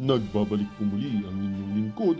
Nagbabalik po muli ang inyong lingkod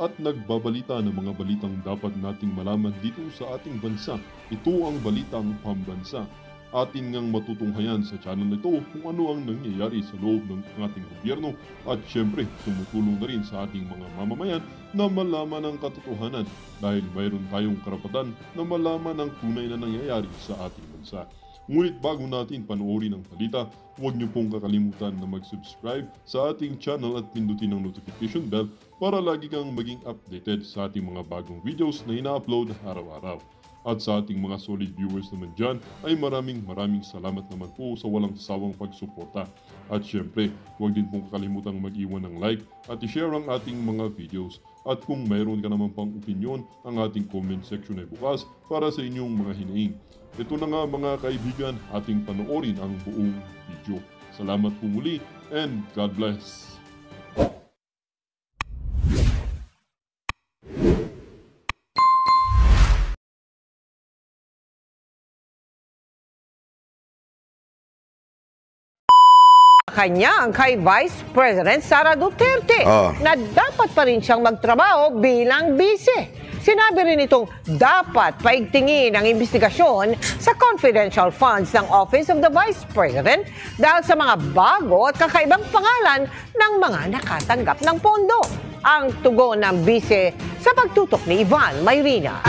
at nagbabalita ng mga balitang dapat nating malaman dito sa ating bansa. Ito ang Balitang Pambansa. Atin ngang matutunghayan sa channel na ito kung ano ang nangyayari sa loob ng ating gobyerno at syempre tumutulong na rin sa ating mga mamamayan na malaman ang katotohanan dahil mayroon tayong karapatan na malaman ang tunay na nangyayari sa ating bansa. Ngunit bago natin panoorin ang balita, huwag niyo pong kakalimutan na mag-subscribe sa ating channel at pindutin ang notification bell para lagi kang maging updated sa ating mga bagong videos na ina-upload araw-araw. At sa ating mga solid viewers naman dyan ay maraming salamat naman po sa walang sawang pagsuporta. At syempre, huwag din pong kakalimutan mag-iwan ng like at i-share ang ating mga videos. At kung mayroon ka naman pang opinion, ang ating comment section ay bukas para sa inyong mga hinaing. Ito na nga mga kaibigan, ating panoorin ang buong video. Salamat po muli and God bless! Kanya ang kay Vice President Sara Duterte na dapat pa rin siyang magtrabaho bilang bise. Sinabi rin itong dapat paigtingin ang investigasyon sa confidential funds ng Office of the Vice President dahil sa mga bago at kakaibang pangalan ng mga nakatanggap ng pondo. Ang tugon ng bise sa pagtutok ni Ivan Mayrina.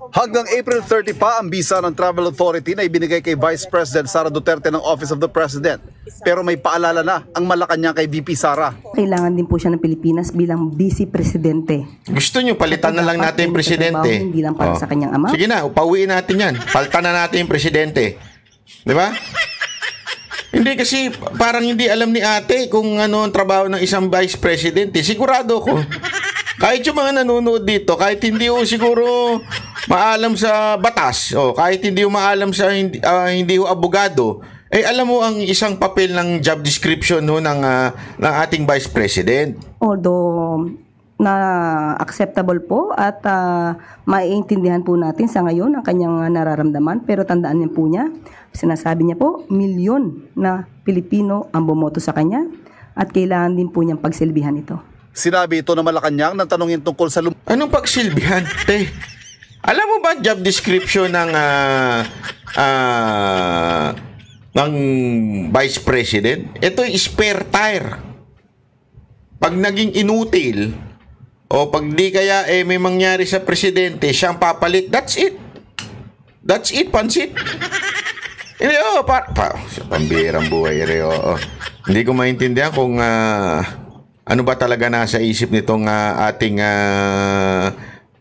Hanggang April 30 pa ang bisa ng Travel Authority na ibinigay kay Vice President Sara Duterte ng Office of the President. Pero may paalala na ang Malacanang kay VP Sara. Kailangan din po siya ng Pilipinas bilang Vice Presidente. Gusto nyo palitan na lang natin yung presidente? Hindi lang para sa kanyang ama. Sige na, upauwiin natin yan. Palitan na natin yung presidente. Di ba? Hindi kasi parang hindi alam ni ate kung ano ang trabaho ng isang Vice Presidente. Sigurado ko. Kahit yung mga nanonood dito, kahit hindi ko siguro maalam sa batas, kahit hindi ko maalam sa hindi ko abogado, alam mo ang isang papel ng job description ng ating Vice President. Although na acceptable po at maiintindihan po natin sa ngayon ang kanyang nararamdaman, pero tandaan niyo po niya, sinasabi niya po, milyon na Pilipino ang bumoto sa kanya at kailangan din po niyang pagsilbihan ito. Sinabi ito ng Malacanang nang tanungin tungkol sa anong pagsilbihan? Alam mo ba job description ng Vice President? Ito ay spare tire. Pag naging inutil o pag di kaya may mangyari sa presidente, siyang papalit, that's it. That's it, pansit. Hindi, pambirang buhay. Hindi ko maintindihan kung ano ba talaga nasa isip nitong ating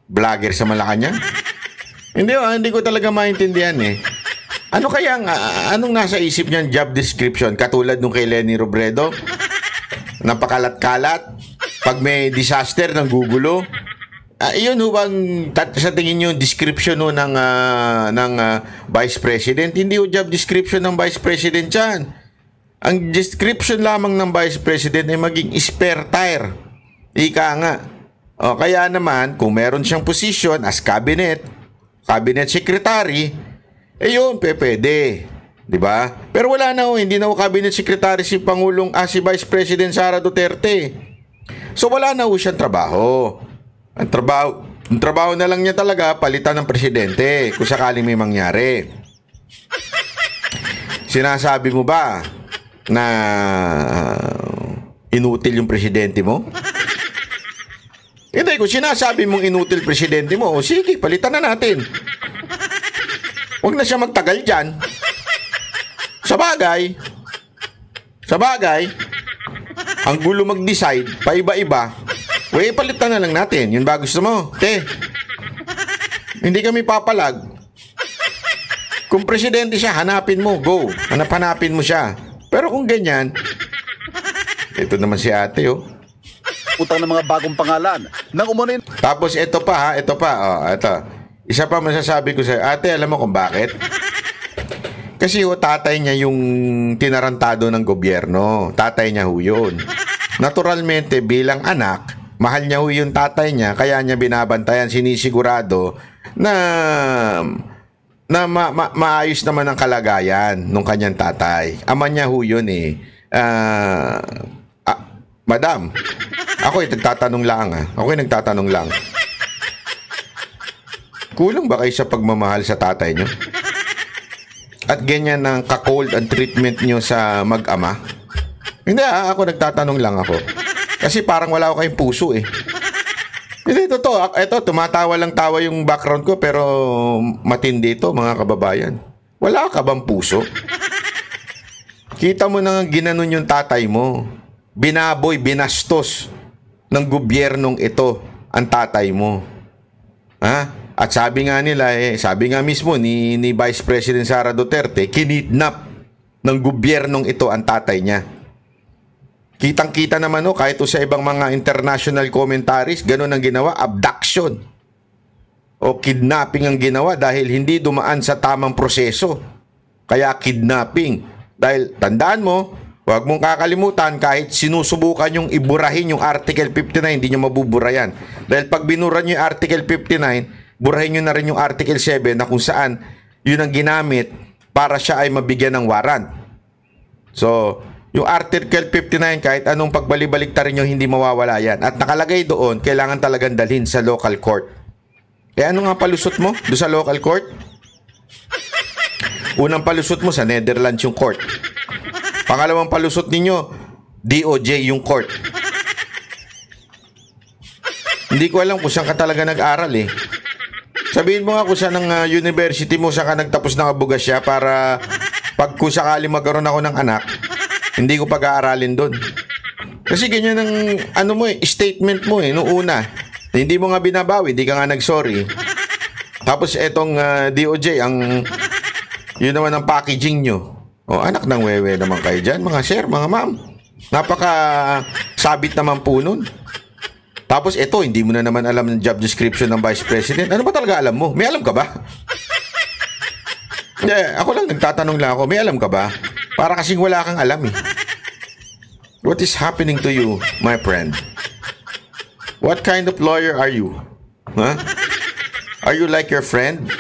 vlogger sa Malacanang? Hindi ko talaga maintindihan eh. Ano kaya anong nasa isip niyan job description katulad nung kay Leni Robredo? Napakalat-kalat. Pag may disaster ng gugulo. Iyon ho bang sa tingin niyo description ho ng Vice President? Hindi ho job description ng Vice President yan. Ang description lamang ng Vice President ay maging spare tire. Ika nga. Kaya naman, kung meron siyang position as cabinet secretary, yun, pwede. Diba? Pero wala na hindi na cabinet secretary si Pangulong, si Vice President Sara Duterte. So wala na siyang trabaho. Ang trabaho na lang niya talaga, palitan ng presidente kung sakaling may mangyari. Sinasabi mo ba na inutil yung presidente mo? Hindi, kung sinasabi mong inutil presidente mo, sige, palitan na natin. Huwag na siya magtagal dyan. Sa bagay, ang gulo mag-decide, paiba-iba, palitan na lang natin. Yun ba gusto mo? Hindi kami papalag. Kung presidente siya, hanapin mo, go. Hanapin mo siya. Pero kung ganyan, ito naman si ate, utang ng mga bagong pangalan nang umunin. Tapos ito pa. Ito. Isa pa masasabi ko sa ate, alam mo kung bakit? Kasi tatay niya yung tinarantado ng gobyerno. Tatay niya yun. Naturalmente, bilang anak, mahal niya yung tatay niya, kaya niya binabantayan, sinisigurado na maayos naman ang kalagayan ng kanyang tatay. Ama niya yun eh. Madam, ako nagtatanong lang nagtatanong lang. Kulang ba kayo sa pagmamahal sa tatay nyo? At ganyan ang ka-cold ang treatment nyo sa mag-ama? Hindi, ako nagtatanong lang ako. Kasi parang wala ako kayong puso eh. Hindi, totoo. Ito, tumatawa lang tawa yung background ko pero matindi ito, mga kababayan. Wala ka bang puso? Kita mo na ginanon yung tatay mo. Binaboy, binastos ng gobyernong ito ang tatay mo. Ha? At sabi nga nila, sabi nga mismo ni Vice President Sara Duterte, kinidnap ng gobyernong ito ang tatay niya. Kitang-kita naman kahit sa ibang mga international commentaries, ganun ang ginawa, abduction. O kidnapping ang ginawa dahil hindi dumaan sa tamang proseso. Kaya kidnapping. Dahil tandaan mo, huwag mong kakalimutan, kahit sinusubukan yung iburahin yung Article 59, hindi nyo mabubura yan. Dahil pag binura nyo yung Article 59, burahin nyo na rin yung Article 7 na kung saan yun ang ginamit para siya ay mabigyan ng warrant. So, yung Article 59, kahit anong pagbalik-baliktarin nyo, hindi mawawala yan. At nakalagay doon, kailangan talagang dalhin sa local court. Kaya ano nga palusot mo doon sa local court? Unang palusot mo sa Netherlands yung court. Pangalawang palusot ninyo, DOJ yung court. Hindi ko alam kung saan ka talaga nag-aral eh. Sabihin mo nga kung saan ang university mo, saan ka nagtapos ng abogasya para pag kung sakali magkaroon ako ng anak, hindi ko pag-aaralin doon. Kasi ganyan ang statement mo noong una. Hindi mo nga binabawi, hindi ka nga nag-sorry. Tapos etong DOJ, yun naman ang packaging nyo. O anak ng wewe naman kayo dyan, mga sir, mga ma'am. Napaka-sabit naman po nun. Tapos ito, hindi mo na naman alam ng job description ng Vice President. Ano ba talaga alam mo? May alam ka ba? Ako lang, nagtatanong lang ako. May alam ka ba? Para kasing wala kang alam eh. What is happening to you, my friend? What kind of lawyer are you? Huh? Are you like your friend?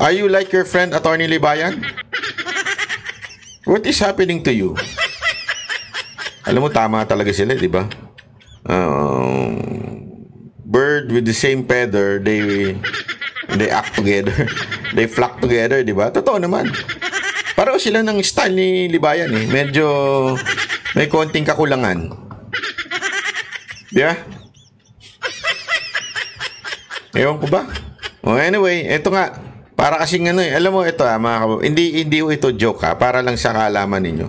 Are you like your friend, Attorney Libayan? What is happening to you? Alam mo, tama talaga sila, di ba? Bird with the same feather, they act together. They flock together, di ba? Totoo naman. Pareho sila ng style ni Libayan eh. Medyo may konting kakulangan. Di ba? Ewan ko ba? Anyway, ito nga. Para kasing alam mo ito hindi ito joke para lang sa kaalaman ninyo.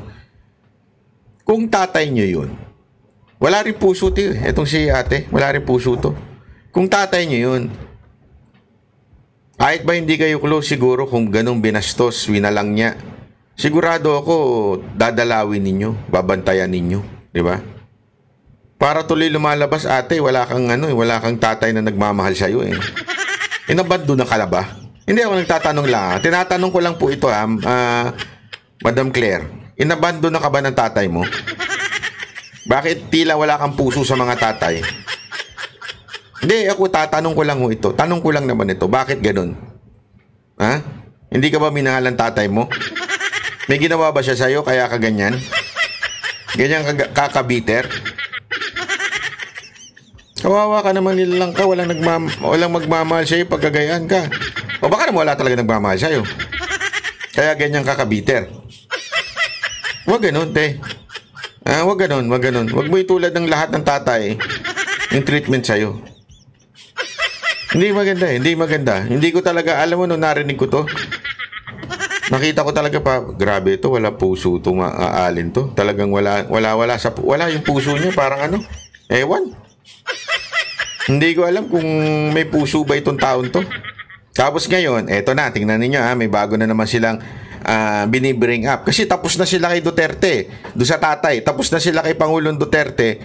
Kung tatay nyo yun, wala rin puso to. Itong si ate, wala rin puso to. Kung tatay nyo yun, kahit ba hindi kayo close siguro kung ganong binastos, winalang niya, sigurado ako dadalawin ninyo, babantayan ninyo, di ba? Para tuloy lumalabas ate, wala kang tatay na nagmamahal sa iyo eh. Inabando na ka na ba? Hindi ako nagtatanong lang. Tinatanong ko lang po ito Madam Claire. Inabando na ka ba ng tatay mo? Bakit tila wala kang puso sa mga tatay? Hindi, ako tatanong ko lang ito. Tanong ko lang naman ito. Bakit ganun? Ha? Hindi ka ba minahal ng tatay mo? May ginawa ba siya sa'yo kaya ka ganyan? Ganyan kakabiter? Kawawa ka naman, nilalang ka. Walang magmamahal sa'yo pagkagayaan ka. O baka naman wala talaga nagmamahal sa'yo. Kaya ganyan kakabiter. Huwag ganun, te. Huwag ganun. Huwag mo itulad ng lahat ng tatay yung treatment sa'yo. Hindi maganda. Hindi ko talaga, alam mo, nung narinig ko to, nakita ko talaga pa, grabe ito, wala puso itong aalin to. Talagang wala yung puso niya, parang ewan. Hindi ko alam kung may puso ba itong taon to. Tapos ngayon, eto na, tingnan ninyo may bago na naman silang binibring up. Kasi tapos na sila kay Duterte, doon sa tatay. Tapos na sila kay Pangulong Duterte.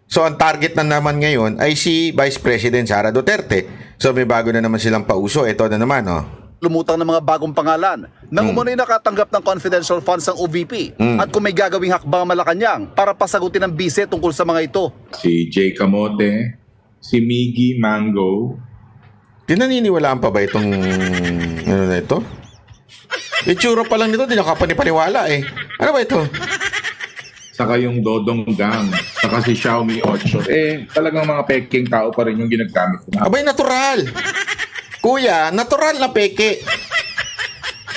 So ang target na naman ngayon ay si Vice President Sara Duterte. So may bago na naman silang pauso. Ito na naman, lumutang ng mga bagong pangalan na umunoy nakatanggap ng confidential funds ng OVP at kung may gagawing hakbang Malacanang para pasagutin ang bise tungkol sa mga ito. Si Jay Camote, si Miggy Mango. Dinaniniwalaan pa ba itong na ito? Itsura pa lang nito, di nakapanipaniwala eh. Ano ba ito? Saka yung Dodong Gang, saka si Xiaomi 8. Talagang mga peking tao pa rin yung ginagamit ko. Abay, natural. Kuya, natural na peke.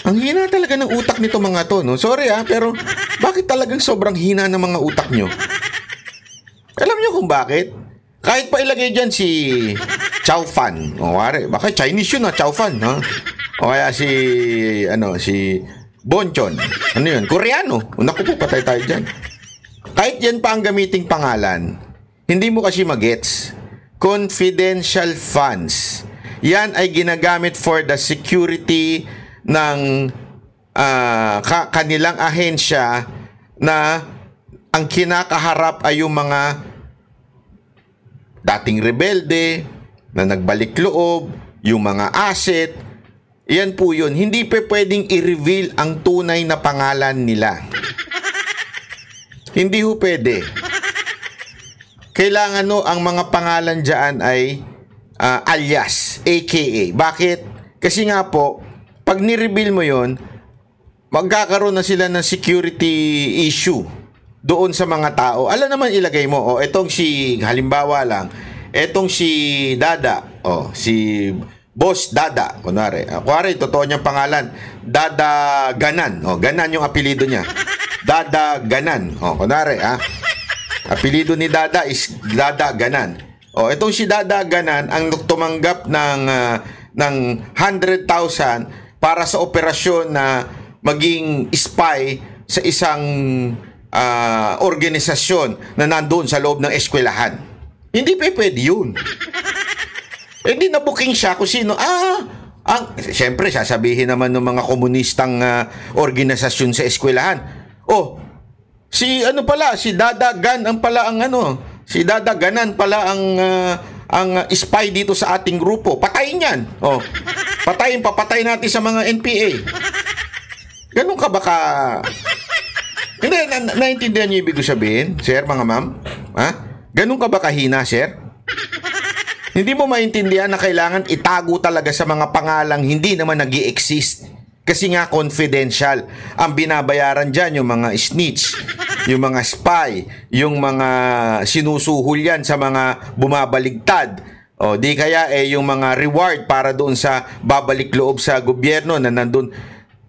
Ang hina talaga ng utak nito mga to, no? Sorry pero bakit talagang sobrang hina ng mga utak nyo? Alam nyo kung bakit? Kahit pa ilagay dyan si Chow Fan. Baka Chinese yun Chow Fan, ha? O kaya si Bonchon. Ano yun? Koreano. Naku po, patay tayo dyan. Kahit yan pa ang gamiting pangalan, hindi mo kasi magets. Confidential funds. Yan ay ginagamit for the security ng kanilang ahensya na ang kinakaharap ay yung mga dating rebelde na nagbalik loob, yung mga asset. Yan po yun. Hindi pa pwedeng i-reveal ang tunay na pangalan nila. Hindi ho pwede. Kailangan ang mga pangalan dyan ay alias, aka. Bakit? Kasi nga po, pag ni-reveal mo yon, magkakaroon na sila ng security issue doon sa mga tao. Alam naman ilagay mo, etong si, halimbawa lang, etong si Dada, si Boss Dada, kunwari, totoo niyang pangalan, Dada Ganan, Ganan yung apelido niya. Dada Ganan, kunwari, apelido ni Dada is Dada Ganan. Itong si Dada Ganan ang tumanggap ng 100,000 para sa operasyon na maging spy sa isang organisasyon na nandoon sa loob ng eskwelahan. Hindi pa pwede yun. Hindi na booking siya kung sino. Siyempre, sasabihin naman ng mga komunistang organisasyon sa eskwelahan. Si Dada Gan ang pala ang si Dada Ganan pala ang spy dito sa ating grupo. Patayin yan. Papatay natin sa mga NPA. Ganun ka baka... Hindi, naintindihan niyo ibig sabihin, sir, mga ma'am? Ganun ka ba kahina, sir? Hindi mo maintindihan na kailangan itago talaga sa mga pangalang hindi naman nag-i-exist. Kasi nga confidential. Ang binabayaran dyan yung mga snitch, yung mga spy, yung mga sinusuhol yan sa mga bumabaligtad. Di kaya yung mga reward para doon sa babalik loob sa gobyerno na nandun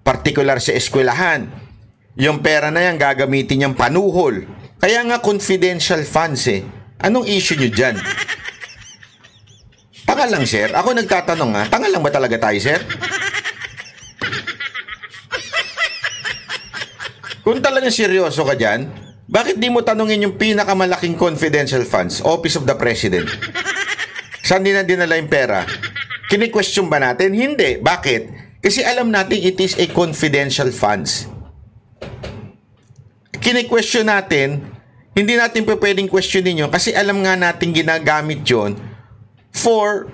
particular sa eskwelahan. Yung pera na yan gagamitin niyang panuhol. Kaya nga confidential funds Anong issue nyo dyan? Tanga lang, sir. Ako nagtatanong tanga lang ba talaga tayo, sir? Kung talagang seryoso ka dyan, bakit di mo tanungin yung pinakamalaking confidential funds, Office of the President? Saan dinala yung pera? Kini-question ba natin? Hindi. Bakit? Kasi alam natin it is a confidential funds. Kini-question natin, hindi natin pwedeng questionin yun kasi alam nga natin ginagamit yun for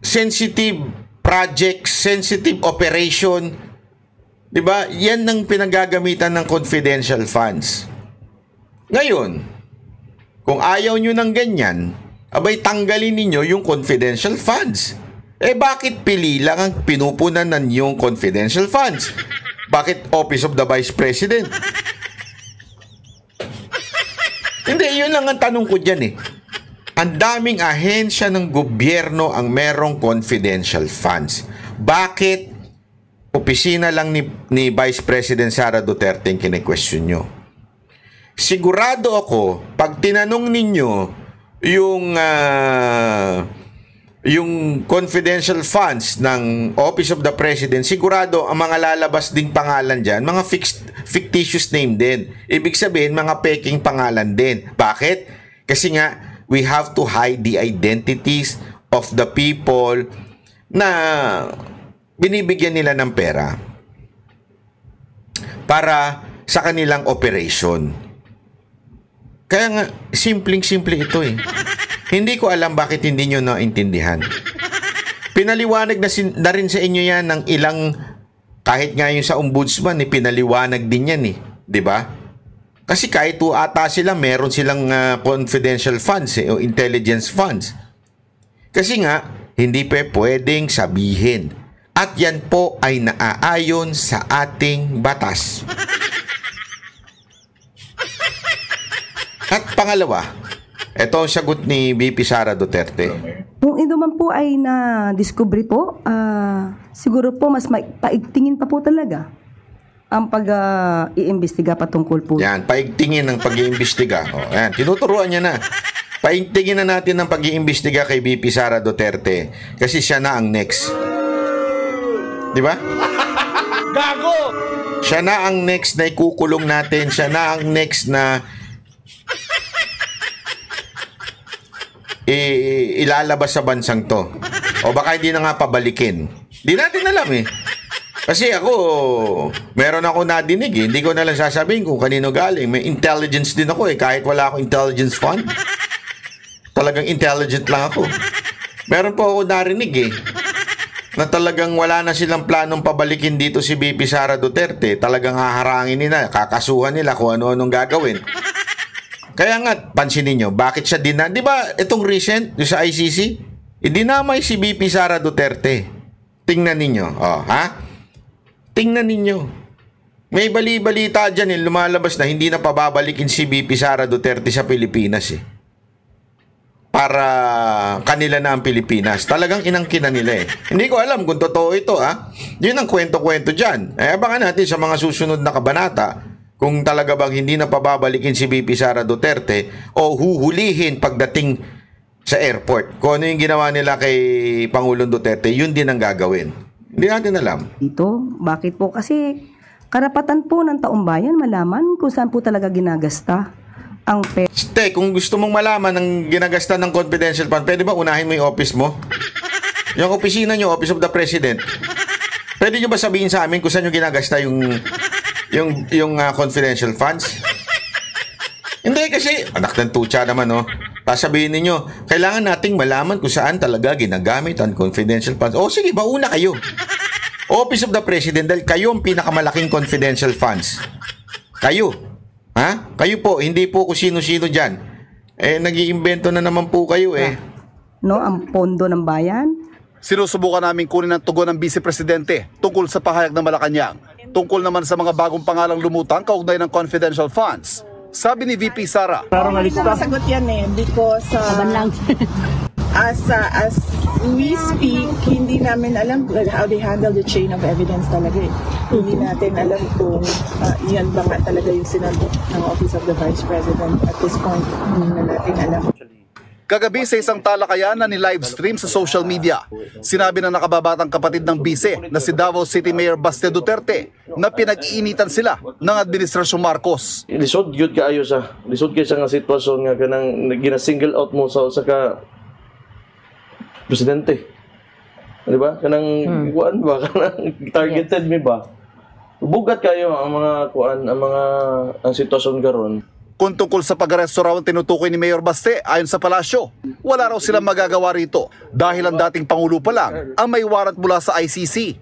sensitive projects, sensitive operation. Diba? Yan ang pinagagamitan ng confidential funds. Ngayon, kung ayaw nyo ng ganyan, abay tanggalin ninyo yung confidential funds. Bakit pili lang ang pinupunan ng yung confidential funds? Bakit Office of the Vice President? Hindi, yun lang ang tanong ko dyan Ang daming ahensya ng gobyerno ang merong confidential funds. Bakit opisina lang ni Vice President Sara Duterte ang kine-question nyo? Sigurado ako, pag tinanong ninyo yung confidential funds ng Office of the President, sigurado ang mga lalabas ding pangalan dyan, mga fictitious name din. Ibig sabihin, mga peking pangalan din. Bakit? Kasi nga, we have to hide the identities of the people na binibigyan nila ng pera para sa kanilang operation. Kaya nga, simpleng-simple ito Hindi ko alam bakit hindi nyo naintindihan. Pinaliwanag na rin sa inyo yan ng ilang, kahit nga yung sa ombudsman, pinaliwanag din yan Diba? Kasi kahit ata sila, meron silang confidential funds o intelligence funds. Kasi nga, hindi pwedeng sabihin At yan po ay naaayon sa ating batas. At pangalawa, ito ang sagot ni VP Sara Duterte. Kung ito man po ay na-discovery po, siguro po mas paigtingin pa po talaga ang pag-iimbestiga patungkol po. Yan, paigtingin ng pag-iimbestiga. O, yan, tinuturuan niya na. Paigtingin na natin ng pag-iimbestiga kay VP Sara Duterte kasi siya na ang next. Di ba? Gago! Siya na ang next na ikukulong natin. Siya na ang next na ilalabas sa bansang to. O baka hindi na nga pabalikin. Di natin alam eh. Kasi ako, meron ako nadinig eh. Hindi ko na lang sasabihin kung kanino galing. May intelligence din ako eh. Kahit wala akong intelligence fund. Talagang intelligent lang ako. Meron po ako narinig eh. Na talagang wala na silang planong pabalikin dito si VP Sara Duterte. Talagang haharangin nila, kakasuhan nila kung ano-anong gagawin. Kaya nga, pansinin nyo, bakit siya di ba itong recent, yung sa ICC, dinamay si VP Sara Duterte. Tingnan ninyo, ha? Tingnan ninyo. May bali-balita dyan, lumalabas na hindi na pababalikin si VP Sara Duterte sa Pilipinas eh. Para kanila na ang Pilipinas. Talagang inangkinan nila eh. Hindi ko alam kung totoo ito ha. Yun ang kwento-kwento dyan. Abangan natin sa mga susunod na kabanata kung talaga bang hindi na pababalikin si VP Sara Duterte o huhulihin pagdating sa airport. Kung ano yung ginawa nila kay Pangulong Duterte, yun din ang gagawin. Hindi natin alam. Ito, bakit po? Kasi karapatan po ng taong bayan malaman kung saan po talaga ginagasta ang pera. Kung gusto mong malaman ang ginagasta ng confidential fund, pwede ba unahin mo yung office mo? Yung opisina nyo, Office of the President. Pwede nyo ba sabihin sa amin kung saan nyo ginagasta yung confidential funds? Hindi kasi, anak ng tutsa naman, no? Sabihin ninyo, kailangan nating malaman kung saan talaga ginagamit ang confidential funds. O sige, mauna kayo. Office of the President, dahil kayo ang pinakamalaking confidential funds. Kayo. Ha? Kayo po, hindi po kung sino-sino dyan. Nag-iimbento na naman po kayo eh. No, ang pondo ng bayan. Sinusubukan namin kunin ang tugon ng Vice Presidente tungkol sa pahayag ng Malacanang. Tungkol naman sa mga bagong pangalang lumutang kaugnay ng confidential funds. Sabi ni VP Sara, Hindi ko masagot yan eh because as we speak, hindi namin alam how they handle the chain of evidence talaga eh. Hindi natin alam kung yan ba nga talaga yung sinabi ng Office of the Vice President at this point. Hindi na natin alam. kagabi sa isang talakayan na ni-livestream sa social media, sinabi ng nakababatang kapatid ng Vice na si Davao City Mayor Baste Duterte na pinag-iinitan sila ng Administrasyong Marcos. Lisod gyud kaayo sa nga sitwasyon nga kanang gina-single out mo sa ka presidente. Di ba? Kanang kuan ba kanang targeted mi ba? Bugat kayo ang mga kuan ang sitwasyon karon. Kung tungkol sa pag-aresto raw ang tinutukoy ni Mayor Baste, ayon sa palasyo, wala raw silang magagawa rito dahil ang dating Pangulo pa lang ang may warrant mula sa ICC.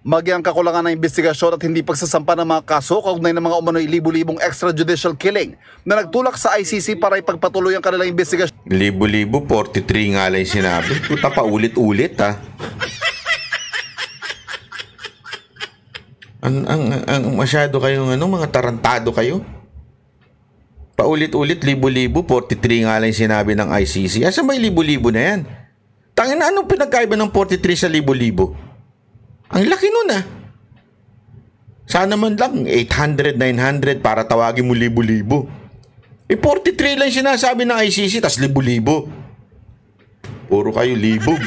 Magyang kakulangan ng investigasyon at hindi pagsasampa ng mga kaso kaugnay ng mga umano'y libu-libong extrajudicial killing na nagtulak sa ICC para ipagpatuloy ang kanilang investigasyon. Libo-libo, 43 nga lang sinabi. Puta pa ulit-ulit ha. Ang masyado kayong mga tarantado kayo. Paulit-ulit, libo-libo, 43 nga lang sinabi ng ICC. Asa may libo-libo na yan? Tangin na, anong pinagkaiba ng 43 sa libo-libo? Ang laki nun ah. Sana man lang 800, 900 para tawagin mo libo-libo. 43 lang sinasabi ng ICC, tas libo-libo. Puro kayo libog.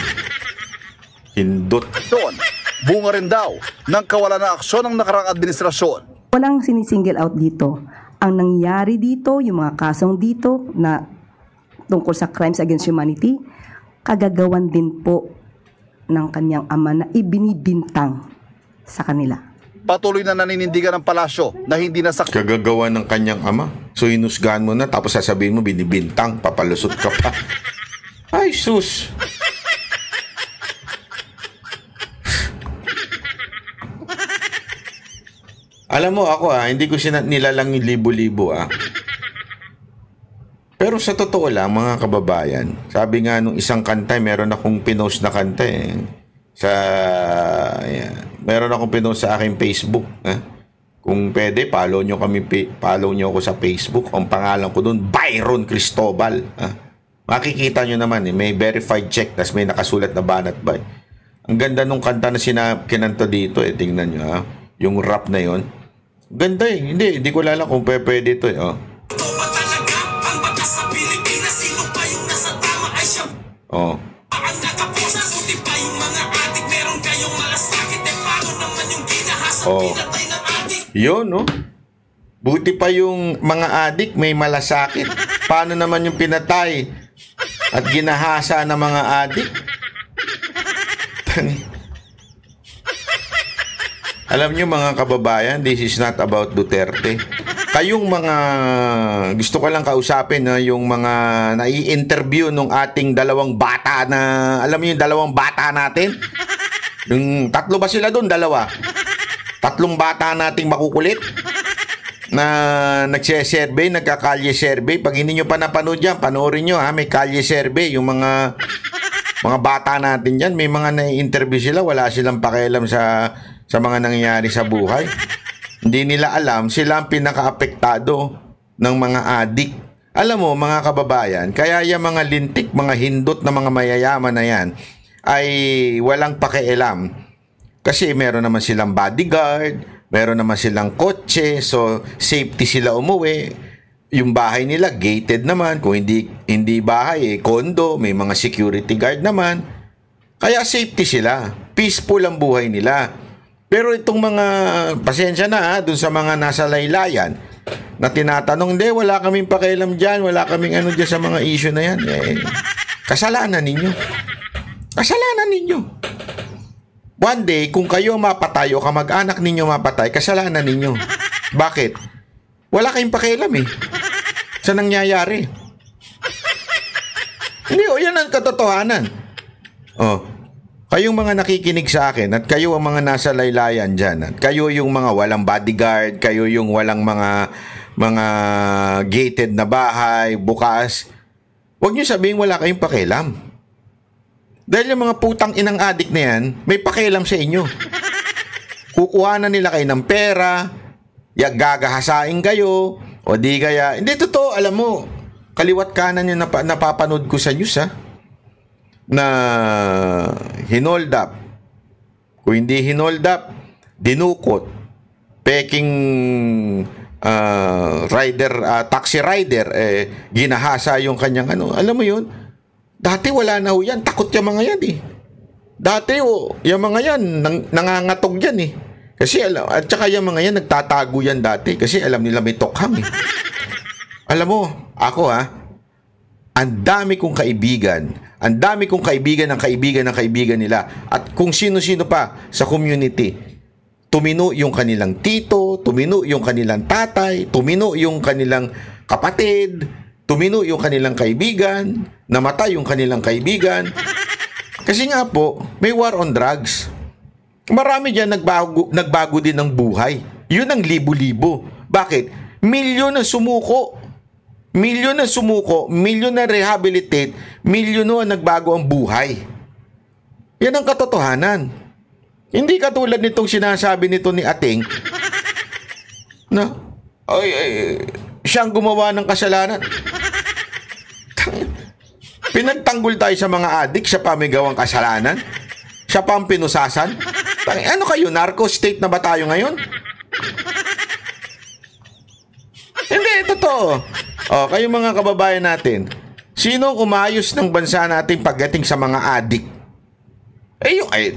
Hindot. Bunga rin daw ng kawalan ng aksyon ng nakarang administrasyon. Walang sinisingle out dito. Ang nangyari dito, yung mga kasong dito na tungkol sa crimes against humanity, kagagawan din po ng kanyang ama na ibinibintang sa kanila. Patuloy na naninindigan ng palasyo na hindi na kagagawa ng kanyang ama. So hinusgahan mo na tapos sasabihin mo binibintang, papalusot ka pa. Ay sus. Alam mo ako hindi ko nilalang yung libo-libo Pero sa totoo lang mga kababayan, sabi nga nung isang kanta, meron akong pinost na kanta Meron akong pinost sa aking Facebook. Kung pwede, follow nyo ako sa Facebook. Ang pangalan ko doon, Byron Cristobal. Makikita nyo naman, may verified check, tas may nakasulat na banat ba. Ang ganda nung kanta na kinanta dito, tingnan nyo, yung rap na yon. Ganda hindi ko lala kung pwede ito. Yun, no? Buti pa yung mga adik may malasakit. Paano naman yung pinatay at ginahasa ng mga adik? Alam nyo mga kababayan, this is not about Duterte. Kayong mga, gusto ko lang kausapin na yung mga nai-interview nung ating dalawang bata na, alam niyo yung 2 bata natin? Yung 3 ba sila doon? 2. 3 bata nating makukulit na nagse-survey, nagka-kalye survey. Pag hindi nyo pa napanood yan, panoorin nyo, may kalye survey. Yung mga bata natin yan, may mga na-interview sila, wala silang pakialam sa mga nangyayari sa buhay. Hindi nila alam, sila ang pinaka-apektado ng mga adik. Alam mo, mga kababayan, kaya yung mga lintik, mga hindot na mga mayayaman na yan, ay walang pakialam. Kasi meron naman silang bodyguard, meron naman silang kotse, so safety sila umuwi. Yung bahay nila gated naman, kung hindi bahay, condo, may mga security guard naman. Kaya safety sila, peaceful ang buhay nila. Pero itong mga, pasensya na dun sa mga nasa laylayan, na tinatanong, hindi, wala kaming pakialam dyan, wala kaming ano dyan sa mga issue na yan. Kasalanan ninyo. Kasalanan ninyo. One day, kung kayo mapatay o kamag-anak ninyo mapatay, kasalanan ninyo. Bakit? Wala kayong pakialam sa nangyayari. Hindi, yan ang katotohanan. Kayong mga nakikinig sa akin at kayo ang mga nasa laylayan dyan, at kayo yung mga walang bodyguard, kayo yung walang mga gated na bahay, bukas, huwag nyo sabihin wala kayong pakialam. Dahil yung mga putang inang adik na yan, may pakialam sa inyo. Kukuha na nila kayo ng pera, gagahasain kayo, o di kaya, hindi totoo, alam mo, kaliwat kanan yung napapanood ko sa news, na hinold up. Kung hindi hinold up, dinukot, peking taxi rider, ginahasa yung kanyang alam mo yun? Dati wala na ho yan. Takot yung mga yan Dati yung mga yan, nangangatog yan Kasi at saka yung mga yan, nagtatago yan dati. Kasi alam nila may tokham Alam mo, ako ang dami kong kaibigan. Ang dami kong kaibigan ng kaibigan nila. At kung sino-sino pa sa community. Tumino yung kanilang tito, tumino yung kanilang tatay, tumino yung kanilang kapatid, tumino yung kanilang kaibigan, namatay yung kanilang kaibigan. Kasi nga po, may war on drugs. Marami dyan nagbago din ng buhay. Yun ang libo-libo. Bakit? Milyon na sumuko. Milyon na rehabilitate, milyon na nagbago ang buhay. Yan ang katotohanan. Hindi katulad nitong sinasabi nito ni Ating na siyang gumawa ng kasalanan. Pinagtanggol tayo sa mga adik, siya pa may gawang kasalanan, siya pa ang pinusasan. Ano kayo, narco state na ba tayo ngayon? Hindi, totoo. Kayo mga kababayan natin, sino umayos ng bansa natin pagdating sa mga adik?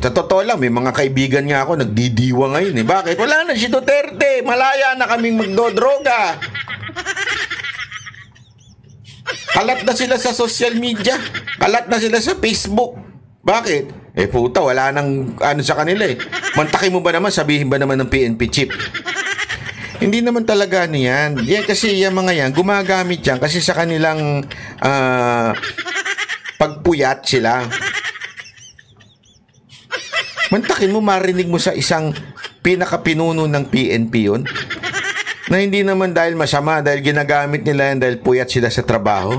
Totoo lang, may mga kaibigan nga ako nagdidiwa ngayon Bakit? Wala na si Duterte, malaya na kaming magdodroga. Kalat na sila sa social media. Kalat na sila sa Facebook. Bakit? Puta, wala nang sa kanila Mantakin mo ba naman, sabihin ba naman ng PNP chip? Hindi naman talaga niyan. Kasi yung mga yan, gumagamit yan kasi sa kanilang pagpuyat sila. Mantakin mo, marinig mo sa isang pinakapinuno ng PNP yun. Na hindi naman dahil masama, dahil ginagamit nila yan dahil puyat sila sa trabaho.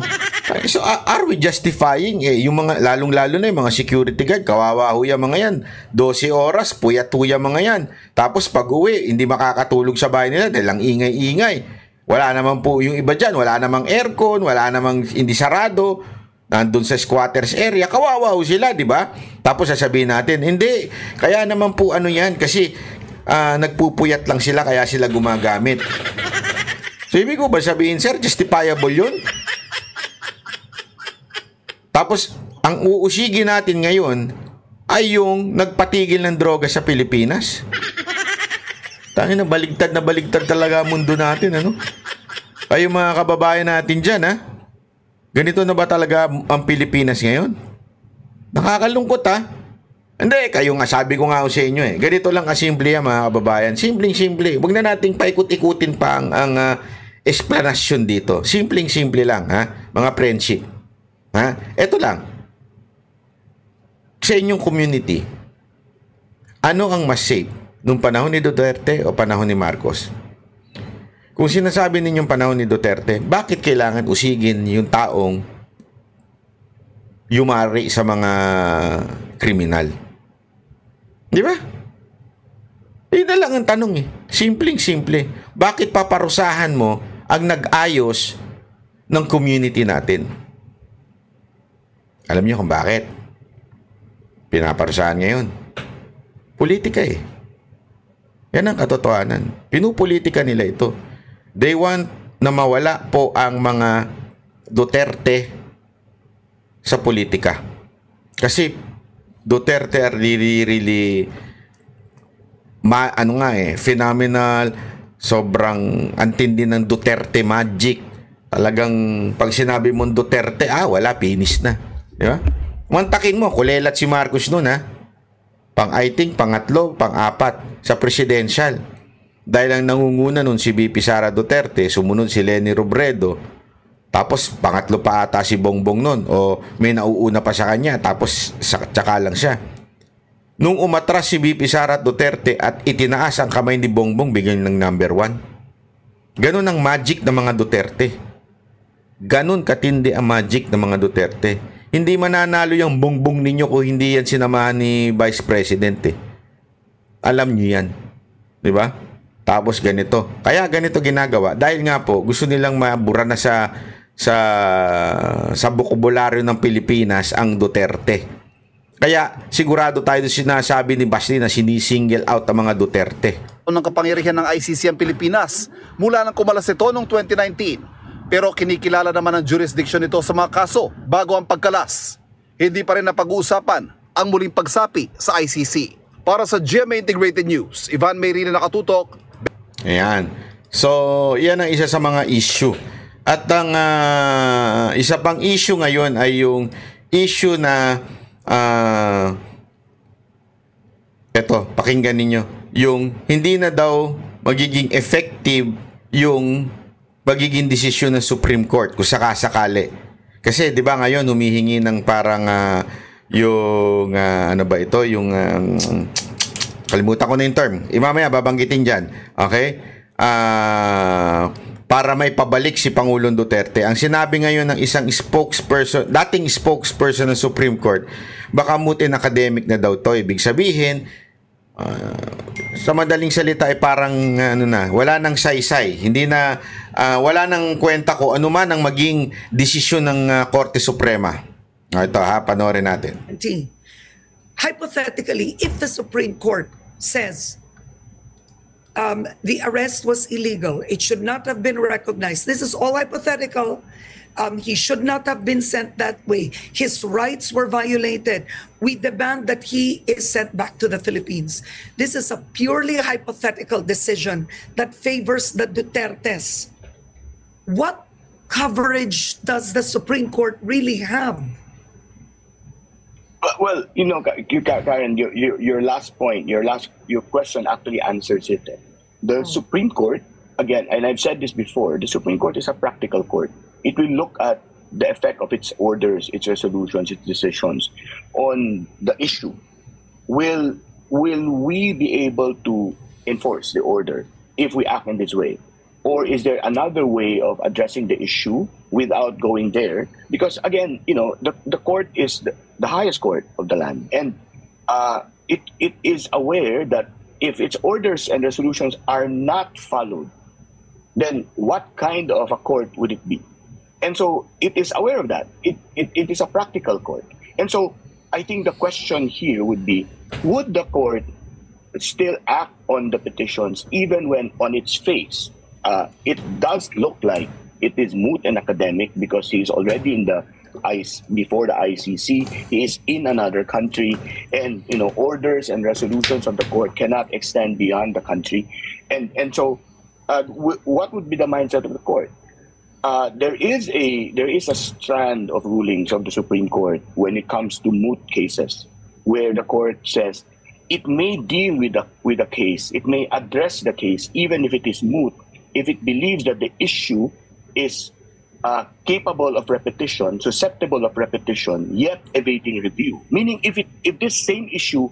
So are we justifying yung mga lalong-lalo na yung mga security guard, kawawa ho yung mga yan. 12 oras, puyat ho yung mga yan. Tapos pag-uwi, hindi makakatulog sa bahay nila dahil ang ingay-ingay. Wala naman po yung iba dyan, wala namang aircon, wala namang hindi sarado. Nandun sa squatters area, kawawa ho sila, di ba? Tapos sasabihin natin, hindi, kaya naman po ano yan, kasi nagpupuyat lang sila, kaya sila gumagamit. So ibig ko ba sabihin, sir, justifiable yun? Tapos, ang uusigin natin ngayon ay yung nagpatigil ng droga sa Pilipinas. Tangin na baligtad talaga ang mundo natin, ano? Kayo mga kababayan natin dyan, ha? Ganito na ba talaga ang Pilipinas ngayon? Nakakalungkot, ha? Hindi, kayo nga, sabi ko nga sa inyo, ganito lang kasimple yan, mga kababayan. Simpleng-simple. Huwag na nating paikot-ikutin pa ang explanation dito. Simpleng-simple lang, ha? Mga friendship. Ha? Ito lang. Sa inyong community, ano ang mas safe? Nung panahon ni Duterte o panahon ni Marcos? Kung sinasabi ninyong panahon ni Duterte, bakit kailangan usigin yung taong yumari sa mga kriminal? Di ba? Yun na lang ang tanong eh. Simpleng-simple. Bakit paparusahan mo ang nag-ayos ng community natin? Alam niyo kung bakit? Pinaparusahan ngayon. Politika eh. Yan ang katotohanan. Pinupolitika nila ito. They want na mawala po ang mga Duterte sa politika. Kasi Duterte are really phenomenal. Sobrang antindi ng Duterte magic. Talagang pag sinabi mong Duterte, wala, finish na. Di ba? Mantakin mo, kulelat si Marcos noon, ha? Pangatlo, pang-apat sa presidential. Dahil ang nangunguna noon si VP Sara Duterte, sumunod si Leni Robredo, tapos pangatlo pa ata si Bongbong noon, o may nauuna pa sa kanya, tapos tsaka lang siya. Nung umatras si VP Sara Duterte at itinaas ang kamay ni Bongbong, bigyan ng number 1. Ganun ang magic ng mga Duterte. Ganun katindi ang magic ng mga Duterte. Hindi mananalo yung bongbong ninyo kung hindi yan sinamahan ni Vice President eh. Alam nyo yan. Di ba? Tapos ganito. Kaya ganito ginagawa. Dahil nga po, gusto nilang mabura na sa bokabularyo ng Pilipinas ang Duterte. Kaya sigurado tayo sinasabi ni Basti na sinisingle out ang mga Duterte. Ng kapangyarihan ng ICC ang Pilipinas mula nang kumalas ito noong 2019. Pero kinikilala naman ang jurisdiction nito sa mga kaso bago ang pagkalas. Hindi pa rin napag-uusapan ang muling pagsapi sa ICC. Para sa GMA Integrated News, Ivan Mayrina nakatutok. Ayan. So, yan ang isa sa mga issue. At ang isa pang issue ngayon ay yung issue na eto, pakinggan ninyo. Yung hindi na daw magiging effective yung magiging desisyon ng Supreme Court kung sakasakali. Kasi 'di ba ngayon humihingi ng parang yung ano ba ito, yung kalimutan ko na yung term. Mamaya babanggitin diyan. Okay? Para may pabalik si Pangulong Duterte. Ang sinabi ngayon ng isang spokesperson, dating spokesperson ng Supreme Court, baka mutin academic na daw 'to. Ibig sabihin, sa madaling salita ay parang wala nang saysay, hindi na wala nang kwenta ko ano man ang maging desisyon ng Korte Suprema. Ito panoorin natin. Hypothetically, if the Supreme Court says the arrest was illegal, it should not have been recognized. This is all hypothetical. He should not have been sent that way. His rights were violated. We demand that he is sent back to the Philippines. This is a purely hypothetical decision that favors the Dutertes. What coverage does the Supreme Court really have? Well, Karen, your last point, your question actually answers it. The Supreme Court, again, and I've said this before, the Supreme Court is a practical court. It will look at the effect of its orders, its resolutions, its decisions on the issue. Will we be able to enforce the order if we act in this way? Or is there another way of addressing the issue without going there? Because again, the court is the highest court of the land, and it is aware that if its orders and resolutions are not followed, then what kind of a court would it be? And so it is aware of that. It is a practical court. And so I think the question here would be, would the court still act on the petitions even when on its face it does look like it is moot and academic because he is already in the before the ICC, he is in another country, and orders and resolutions of the court cannot extend beyond the country, and so what would be the mindset of the court? There is a strand of rulings of the Supreme Court when it comes to moot cases, where the court says it may deal with a case, it may address the case even if it is moot, if it believes that the issue is capable of repetition, susceptible of repetition, yet evading review. Meaning, if this same issue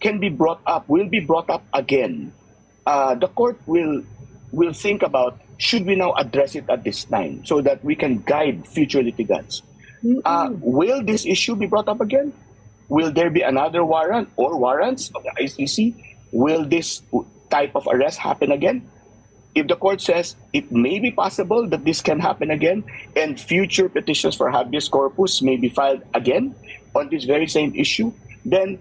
will be brought up again, the court will think about, should we now address it at this time so that we can guide future litigants? Will this issue be brought up again? Will there be another warrant or warrants of the ICC? Will this type of arrest happen again? If the court says it may be possible that this can happen again and future petitions for habeas corpus may be filed again on this very same issue, then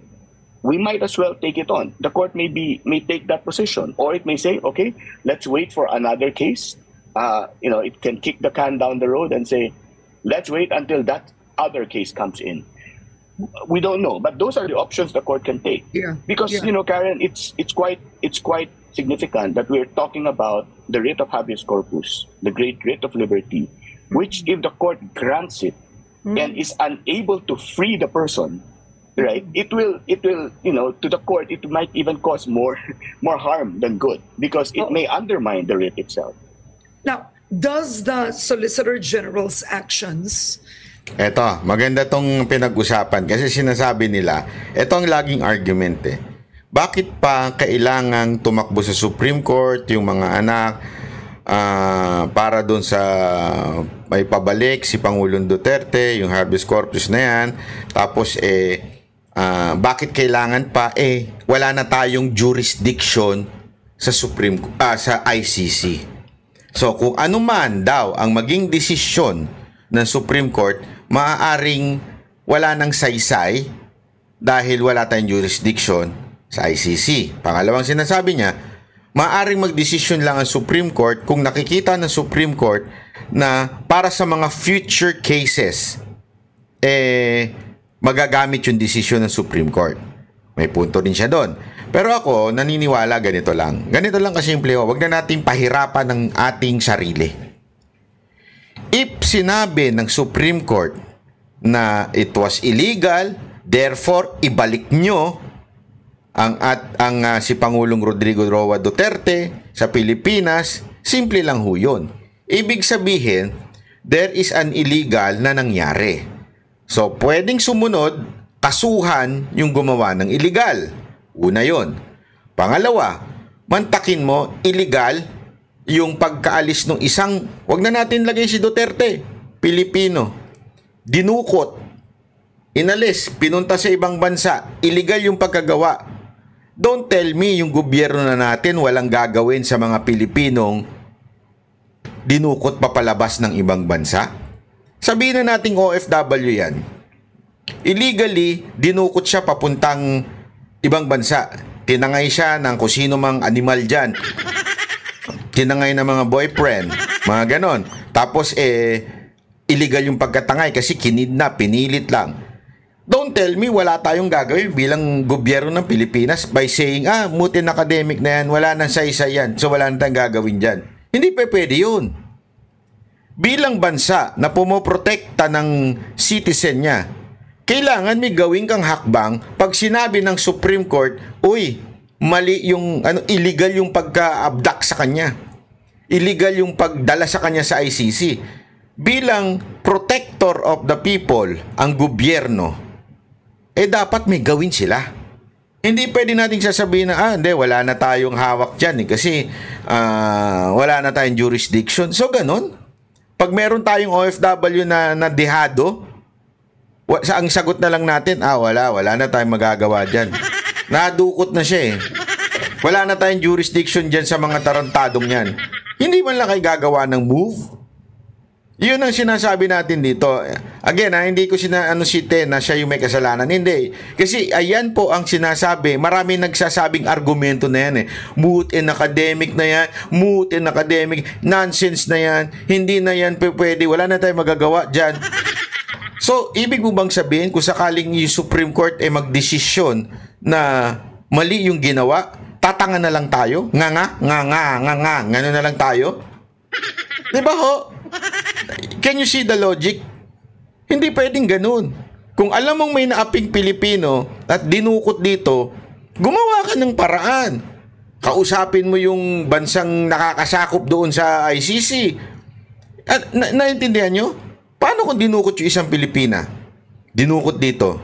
we might as well take it on. The court may take that position, or it may say, okay, let's wait for another case. It can kick the can down the road and say, let's wait until that other case comes in. We don't know, but those are the options the court can take. Yeah. Because Karen, it's quite significant that we're talking about the writ of habeas corpus, the great writ of liberty, which if the court grants it and is unable to free the person, right, it will to the court it might even cause more harm than good, because it may undermine the writ itself. Now, does the Solicitor General's actions... Eto, maganda tong pinag-usapan kasi sinasabi nila, eto ang laging argument Bakit pa kailangang tumakbo sa Supreme Court yung mga anak para doon sa may pabalik si Pangulong Duterte, yung habeas corpus na yan, tapos bakit kailangan pa wala na tayong jurisdiction sa sa ICC. So kung ano man daw ang maging desisyon ng Supreme Court, maaaring wala nang saysay dahil wala tayong jurisdiction sa ICC. Pangalawang sinasabi niya, maaaring magdesisyon lang ang Supreme Court kung nakikita ng Supreme Court na para sa mga future cases magagamit yung desisyon ng Supreme Court. May punto din siya doon. Pero ako naniniwala ganito lang kasimple, wag na natin pahirapan ng ating sarili. If sinabi ng Supreme Court na it was illegal, therefore ibalik nyo ang si Pangulong Rodrigo Roa Duterte sa Pilipinas, simple lang ho yun. Ibig sabihin, there is an illegal na nangyari. So, pwedeng sumunod, kasuhan yung gumawa ng illegal. Una yon. Pangalawa, mantakin mo, illegal yung pagkaalis ng isang, wag na natin lagay si Duterte, Pilipino, dinukot, inalis, pinunta sa ibang bansa, illegal yung pagkagawa. Don't tell me yung gobyerno na natin walang gagawin sa mga Pilipinong dinukot papalabas ng ibang bansa. Sabihin na nating OFW yan. Illegally, dinukot siya papuntang ibang bansa. Tinangay siya ng kung sino mang animal dyan. Tinangay ng mga boyfriend, mga ganon. Tapos illegal yung pagkatangay kasi kinidnap, pinilit lang. Don't tell me wala tayong gagawin bilang gobyerno ng Pilipinas by saying, moot and academic na yan, wala nang saysay yan, so wala nang tayong gagawin dyan. Hindi pa pwede yun. Bilang bansa na pumoprotekta ng citizen niya, kailangan may gawin kang hakbang pag sinabi ng Supreme Court, uy, mali yung illegal yung pagka-abduct sa kanya. Illegal yung pagdala sa kanya sa ICC. Bilang protector of the people, ang gobyerno, dapat may gawin sila. Hindi pwede nating sasabihin na, hindi, wala na tayong hawak dyan kasi wala na tayong jurisdiction. So, ganun. Pag meron tayong OFW na dehado, ang sagot na lang natin, wala na tayong magagawa dyan. Nadukot na siya eh. Wala na tayong jurisdiction dyan sa mga tarantadong yan. Hindi man lang kayo gagawa ng move. Yun ang sinasabi natin dito. Again, hindi ko sinasite na siya yung may kasalanan. Hindi. Kasi ayan po ang sinasabi. Marami nagsasabing argumento na yan eh. Moot and academic na yan. Moot and academic. Nonsense na yan. Hindi na yan pwede. Wala na tayong magagawa dyan. So, ibig mo bang sabihin kung sakaling yung Supreme Court ay magdesisyon na mali yung ginawa, tatanga na lang tayo? Ngano na lang tayo? Diba ho? Can you see the logic? Hindi pwedeng ganun. Kung alam mong may naaping Pilipino at dinukot dito, gumawa ka ng paraan. Kausapin mo yung bansang nakakasakop doon sa ICC. At naintindihan nyo? Paano kung dinukot yung isang Pilipina? Dinukot dito.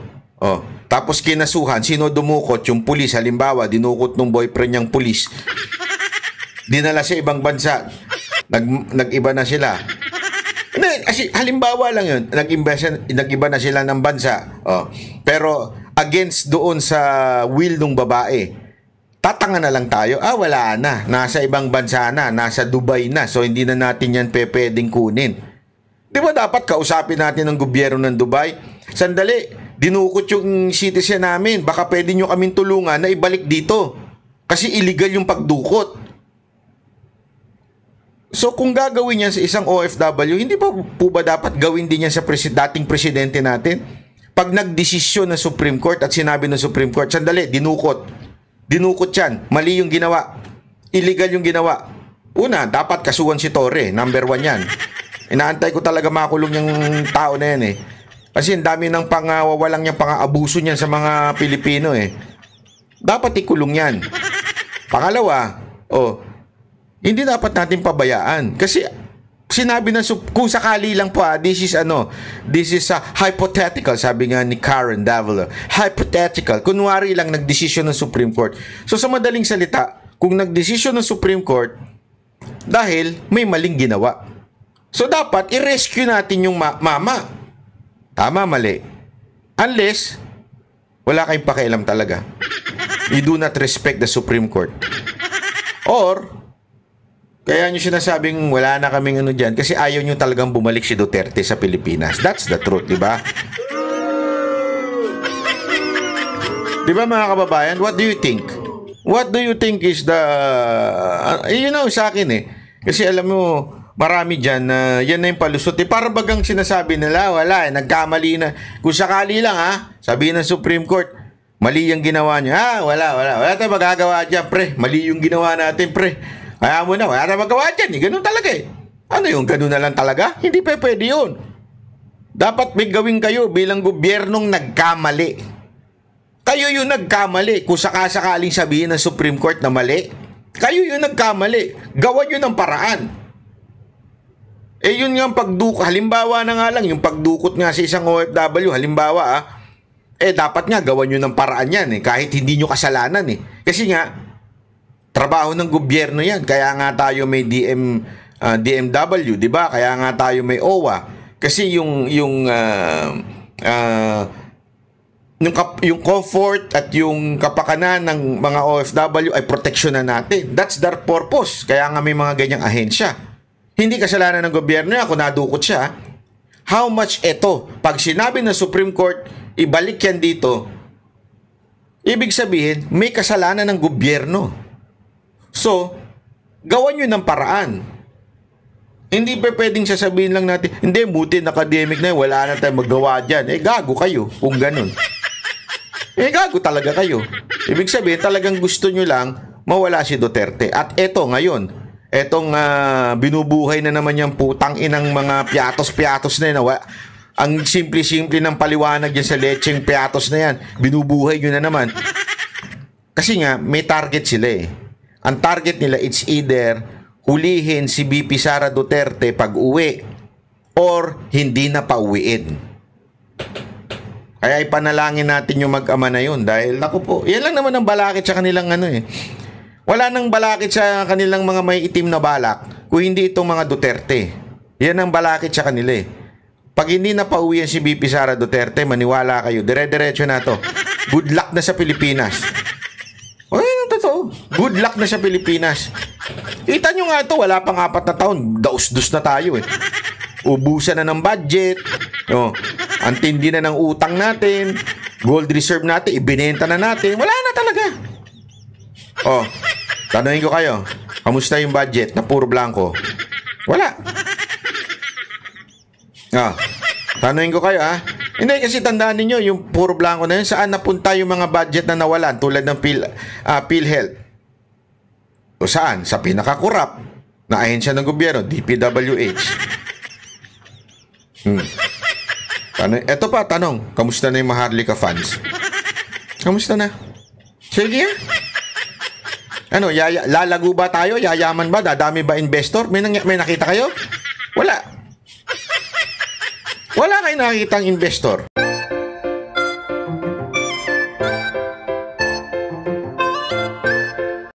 Tapos kinasuhan. Sino dumukot? Yung pulis. Halimbawa, dinukot ng boyfriend niyang pulis. Dinala sa ibang bansa. Nag-iba na sila. Halimbawa lang yun, nag-iba na sila ng bansa. Pero against doon sa will ng babae, tatanga na lang tayo. Wala na. Nasa ibang bansa na. Nasa Dubai na. So hindi na natin yan pwedeng kunin. Di ba dapat kausapin natin ng gobyerno ng Dubai? Sandali, dinukot yung citizen namin. Baka pwede nyo kaming tulungan na ibalik dito. Kasi illegal yung pagdukot. So kung gagawin yan sa isang OFW, hindi pa po ba dapat gawin din yan sa dating presidente natin? Pag nagdesisyon ng Supreme Court at sinabi ng Supreme Court, sandali, dinukot yan, mali yung ginawa, illegal yung ginawa. Una, dapat kasuhan si Torre, number 1 yan. Inaantay ko talaga makulong yung tao na yan eh. Kasi ang dami ng walang yung pang-abuso niyan sa mga Pilipino eh. Dapat ikulong yan. Pangalawa, hindi dapat natin pabayaan. Kasi sinabi na kung sakali lang po this is hypothetical, sabi nga ni Karen Davila. Hypothetical. Kunwari lang nagdesisyon ng Supreme Court. So sa madaling salita, kung nagdesisyon ng Supreme Court dahil may maling ginawa. So dapat i-rescue natin yung mama. Tama, mali. Unless wala kayong pakialam talaga. You do not respect the Supreme Court. Or kaya nyo sinasabing wala na kaming dyan kasi ayaw nyo talagang bumalik si Duterte sa Pilipinas. That's the truth, di ba? Di ba mga kababayan? What do you think? What do you think is the... sa akin eh. Kasi alam mo, marami dyan na yan na yung palusot. Para bagang sinasabi nila, wala nagkamali na. Kung sakali lang sabihin ng Supreme Court, mali yung ginawa nyo. Wala tayong magagawa dyan, pre. Mali yung ginawa natin, pre. Kaya mo na, wala na magawa dyan. Ganun talaga eh. Ano yung ganun na lang talaga? Hindi pa pwede yun. Dapat may gawin kayo bilang gobyernong nagkamali. Kayo yung nagkamali. Kung sakasakaling sabihin ng Supreme Court na mali, kayo yung nagkamali. Gawan nyo ng paraan. Yun nga ang pagdukot. Halimbawa na nga lang, yung pagdukot nga sa isang OFW, halimbawa dapat nga gawan nyo ng paraan yan kahit hindi nyo kasalanan Kasi nga, trabaho ng gobyerno yan. Kaya nga tayo may DMW, di ba? Kaya nga tayo may OWA. Kasi yung comfort at yung kapakanan ng mga OFW ay proteksyonan natin. That's their purpose. Kaya nga may mga ganyang ahensya. Hindi kasalanan ng gobyerno yan kung nadukot siya. How much ito? Pag sinabi ng Supreme Court, ibalik yan dito, ibig sabihin, may kasalanan ng gobyerno. So, gawan nyo ng paraan. Hindi pa pwedeng sasabihin lang natin, hindi, buti academic na wala na tayong magawa dyan. Gago kayo kung ganun. Gago talaga kayo. Ibig sabihin, talagang gusto nyo lang mawala si Duterte. At eto ngayon, etong binubuhay na naman yung putang inang mga piatos-piatos na yan. Ang simple-simple ng paliwanag yan sa lecheng piatos na yan. Binubuhay nyo na naman. Kasi nga, may target sila Ang target nila, it's either hulihin si BP Sara Duterte pag uwi or hindi na pauwiin. Kaya ipanalangin natin yung mag-ama na yun dahil naku po, yan lang naman ang balakid sa kanilang ano eh. Wala nang balakid sa kanilang mga may itim na balak kung hindi itong mga Duterte. Yan ang balakid sa kanila eh. Pag hindi na pauwi si BP Sara Duterte, maniwala kayo, dire-diretso na to. Good luck na sa Pilipinas. O yan ang totoo. Good luck na sa Pilipinas. Kita nyo nga ito, wala pang 4 na taon. Daus-dus na tayo eh. Ubusan na ng budget. O, ang tindi na ng utang natin. Gold reserve natin, ibinenta na natin. Wala na talaga. O, tanungin ko kayo, kamusta yung budget na puro blanco? Wala. Tanungin ko kayo Hindi kasi tandaan ninyo, yung puro blanco na yun, saan napunta yung mga budget na nawalan tulad ng PhilHealth? O saan? Sa pinakakurap na ahensya ng gobyerno, DPWH. Ito pa, tanong, kamusta na yung Maharlika funds? Kamusta na? Sige Ano, lalago ba tayo? Yayaman ba? Dadami ba investor? May nakita kayo? Wala. Wala kayo nakikitang investor.